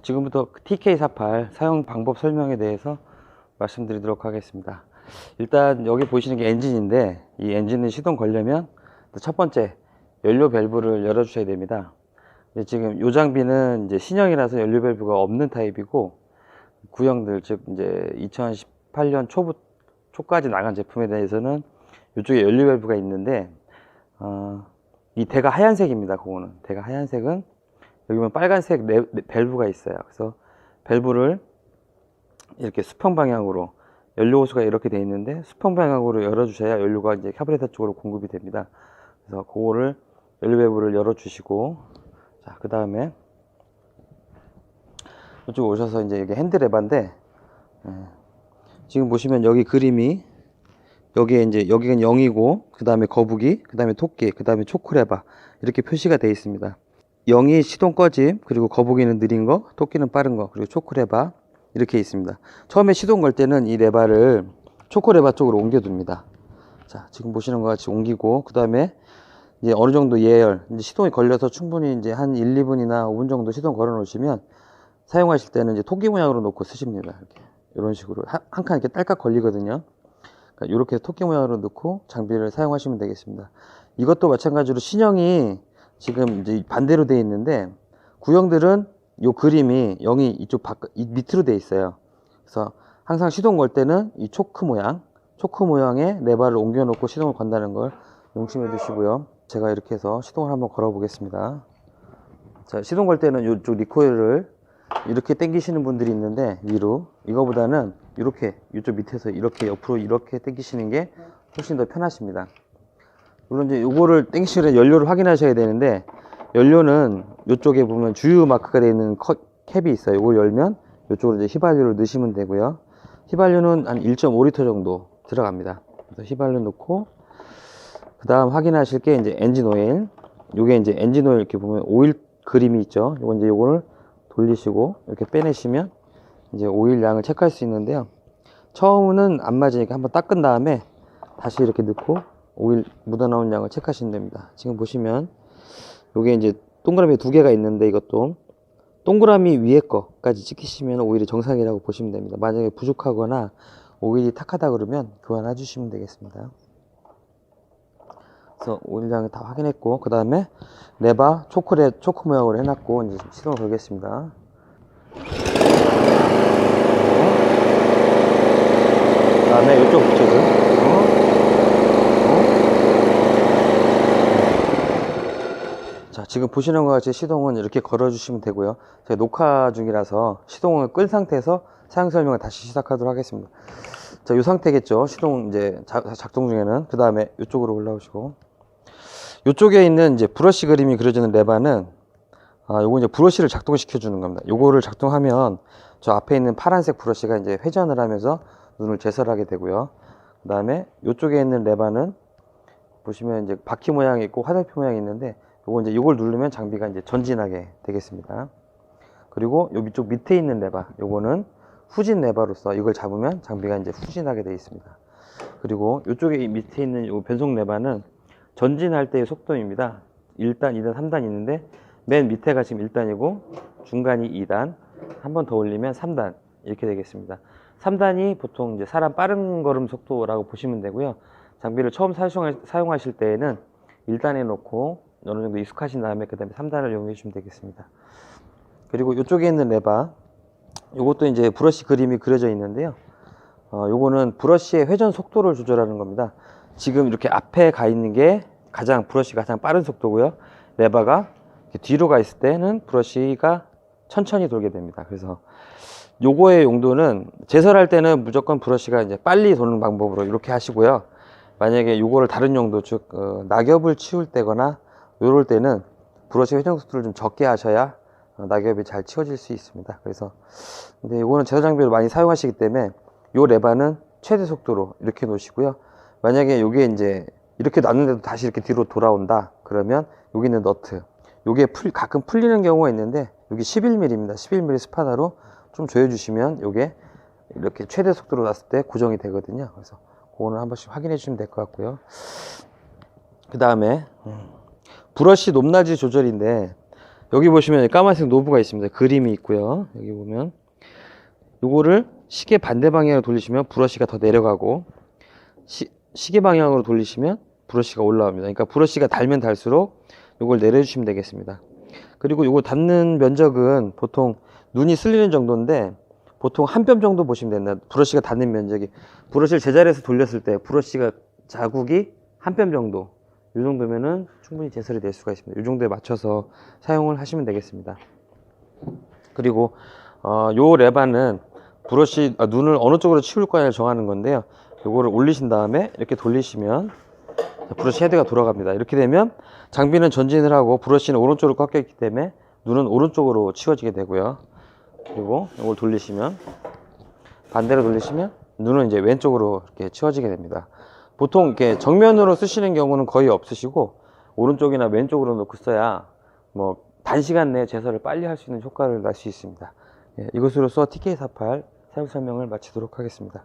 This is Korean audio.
지금부터 TK48 사용 방법 설명에 대해서 말씀드리도록 하겠습니다. 일단 여기 보시는 게 엔진인데, 이 엔진을 시동 걸려면 첫 번째 연료 밸브를 열어 주셔야 됩니다. 지금 이 장비는 이제 신형이라서 연료 밸브가 없는 타입이고, 구형들 즉 이제 2018년 초까지 나간 제품에 대해서는 이쪽에 연료 밸브가 있는데, 이 대가 하얀색입니다. 그거는 대가 하얀색은 여기 보면 빨간색 밸브가 있어요. 그래서 밸브를 이렇게 수평 방향으로, 연료 호스가 이렇게 되어 있는데 수평 방향으로 열어 주셔야 연료가 이제 카브레터 쪽으로 공급이 됩니다. 그래서 그거를 연료 밸브를 열어 주시고, 자, 그 다음에 이쪽 오셔서 이제 이게 핸들 레바인데, 지금 보시면 여기 그림이, 여기에 이제 여기가 0이고 그 다음에 거북이, 그 다음에 토끼, 그 다음에 초크레바 이렇게 표시가 되어 있습니다. 0이 시동 꺼짐, 그리고 거북이는 느린 거, 토끼는 빠른 거, 그리고 초크레바 이렇게 있습니다. 처음에 시동 걸 때는 이 레바를 초크레바 쪽으로 옮겨둡니다. 자, 지금 보시는 것 같이 옮기고, 그 다음에 이제 어느 정도 예열, 이제 시동이 걸려서 충분히 이제 한 1, 2분이나 5분 정도 시동 걸어 놓으시면 사용하실 때는 이제 토끼 모양으로 놓고 쓰십니다. 이렇게 이런 식으로 한 칸 이렇게 딸깍 걸리거든요. 그러니까 이렇게 토끼 모양으로 넣고 장비를 사용하시면 되겠습니다. 이것도 마찬가지로 신형이 지금 이제 반대로 되어 있는데, 구형들은 요 그림이 0이 이쪽 이 밑으로 되어 있어요. 그래서 항상 시동 걸 때는 이 초크 모양의 레바를 옮겨 놓고 시동을 건다는 걸 명심해 두시고요. 제가 이렇게 해서 시동을 한번 걸어 보겠습니다. 자, 시동 걸 때는 이쪽 리코일을 이렇게 당기시는 분들이 있는데, 위로, 이거보다는 이렇게 이쪽 밑에서 이렇게 옆으로 이렇게 당기시는 게 훨씬 더 편하십니다. 물론 이제 요거를 당기시면 연료를 확인하셔야 되는데, 연료는 이쪽에 보면 주유 마크가 되어 있는 캡이 있어요. 이걸 열면 이쪽으로 이제 휘발유를 넣으시면 되고요. 휘발유는 한 1.5리터 정도 들어갑니다. 그래서 휘발유 넣고, 그 다음 확인하실 게 이제 엔진 오일. 요게 이제 엔진 오일, 이렇게 보면 오일 그림이 있죠. 요건 이제 요거를 돌리시고 이렇게 빼내시면 이제 오일 양을 체크할 수 있는데요. 처음은 안 맞으니까 한번 닦은 다음에 다시 이렇게 넣고 오일 묻어나온 양을 체크하시면 됩니다. 지금 보시면 요게 이제 동그라미 두 개가 있는데, 이것도 동그라미 위에 거까지 찍히시면 오일이 정상이라고 보시면 됩니다. 만약에 부족하거나 오일이 탁하다 그러면 교환해 주시면 되겠습니다. 그래서 오일량을 다 확인했고, 그 다음에 레바 초크 모양으로 해놨고 이제 시동을 걸겠습니다. 그 다음에 이쪽 쪽은 자, 지금 보시는 것 같이 시동은 이렇게 걸어 주시면 되고요. 제가 녹화 중이라서 시동을 끌 상태에서 사용 설명을 다시 시작하도록 하겠습니다. 자, 이 상태겠죠. 시동 이제 작동 중에는. 그 다음에 이쪽으로 올라오시고, 이쪽에 있는 이제 브러쉬 그림이 그려지는 레바는, 요거 이제 브러쉬를 작동시켜 주는 겁니다. 요거를 작동하면 저 앞에 있는 파란색 브러쉬가 이제 회전을 하면서 눈을 제설하게 되고요. 그 다음에 이쪽에 있는 레바는 보시면 이제 바퀴 모양이 있고 화살표 모양이 있는데, 요거 이제 요걸 누르면 장비가 이제 전진하게 되겠습니다. 그리고 요 위쪽 밑에 있는 레바, 요거는 후진 레바로서 이걸 잡으면 장비가 이제 후진하게 되어 있습니다. 그리고 이쪽에 밑에 있는 요 변속 레바는 전진할 때의 속도입니다. 1단, 2단, 3단 있는데, 맨 밑에가 지금 1단이고 중간이 2단, 한 번 더 올리면 3단 이렇게 되겠습니다. 3단이 보통 이제 사람 빠른 걸음 속도라고 보시면 되고요. 장비를 처음 사용하실 때에는 1단에 놓고 어느 정도 익숙하신 다음에 그 다음에 3단을 이용해 주시면 되겠습니다. 그리고 이쪽에 있는 레바, 요것도 이제 브러쉬 그림이 그려져 있는데요. 요거는 브러쉬의 회전 속도를 조절하는 겁니다. 지금 이렇게 앞에 가 있는 게 브러쉬가 가장 빠른 속도고요. 레바가 뒤로 가 있을 때는 브러쉬가 천천히 돌게 됩니다. 그래서 요거의 용도는, 제설할 때는 무조건 브러쉬가 이제 빨리 도는 방법으로 이렇게 하시고요. 만약에 요거를 다른 용도, 즉 낙엽을 치울 때거나 요럴 때는 브러쉬 회전 속도를 좀 적게 하셔야 낙엽이 잘 치워질 수 있습니다. 그래서 근데 요거는 제설 장비로 많이 사용하시기 때문에 요 레바는 최대 속도로 이렇게 놓으시고요. 만약에 요게 이제 이렇게 놨는데도 다시 이렇게 뒤로 돌아온다 그러면 여기 있는 너트, 요게 가끔 풀리는 경우가 있는데, 여기 11mm입니다. 11mm 스파나로 좀 조여 주시면 요게 이렇게 최대 속도로 놨을 때 고정이 되거든요. 그래서 그거는 한 번씩 확인해 주시면 될 것 같고요. 그 다음에 브러쉬 높낮이 조절인데, 여기 보시면 까만색 노브가 있습니다. 그림이 있고요. 여기 보면 요거를 시계 반대 방향으로 돌리시면 브러쉬가 더 내려가고, 시계 방향으로 돌리시면 브러쉬가 올라옵니다. 그러니까 브러쉬가 달면 달수록 요걸 내려주시면 되겠습니다. 그리고 요거 닿는 면적은 보통 눈이 쓸리는 정도인데, 보통 한 뼘 정도 보시면 된다. 브러쉬가 닿는 면적이, 브러쉬를 제자리에서 돌렸을 때 브러쉬가 자국이 한 뼘 정도, 이 정도면은 충분히 제설이 될 수가 있습니다. 이 정도에 맞춰서 사용을 하시면 되겠습니다. 그리고 요 레바는 브러쉬 눈을 어느 쪽으로 치울 거냐를 정하는 건데요. 요거를 올리신 다음에 이렇게 돌리시면 브러쉬 헤드가 돌아갑니다. 이렇게 되면 장비는 전진을 하고 브러쉬는 오른쪽으로 꺾여 있기 때문에 눈은 오른쪽으로 치워지게 되고요. 그리고 이걸 돌리시면, 반대로 돌리시면 눈은 이제 왼쪽으로 이렇게 치워지게 됩니다. 보통 이렇게 정면으로 쓰시는 경우는 거의 없으시고, 오른쪽이나 왼쪽으로 놓고 써야 뭐 단시간 내에 제설을 빨리 할 수 있는 효과를 낼 수 있습니다. 예, 이것으로써 TK48 사용 설명을 마치도록 하겠습니다.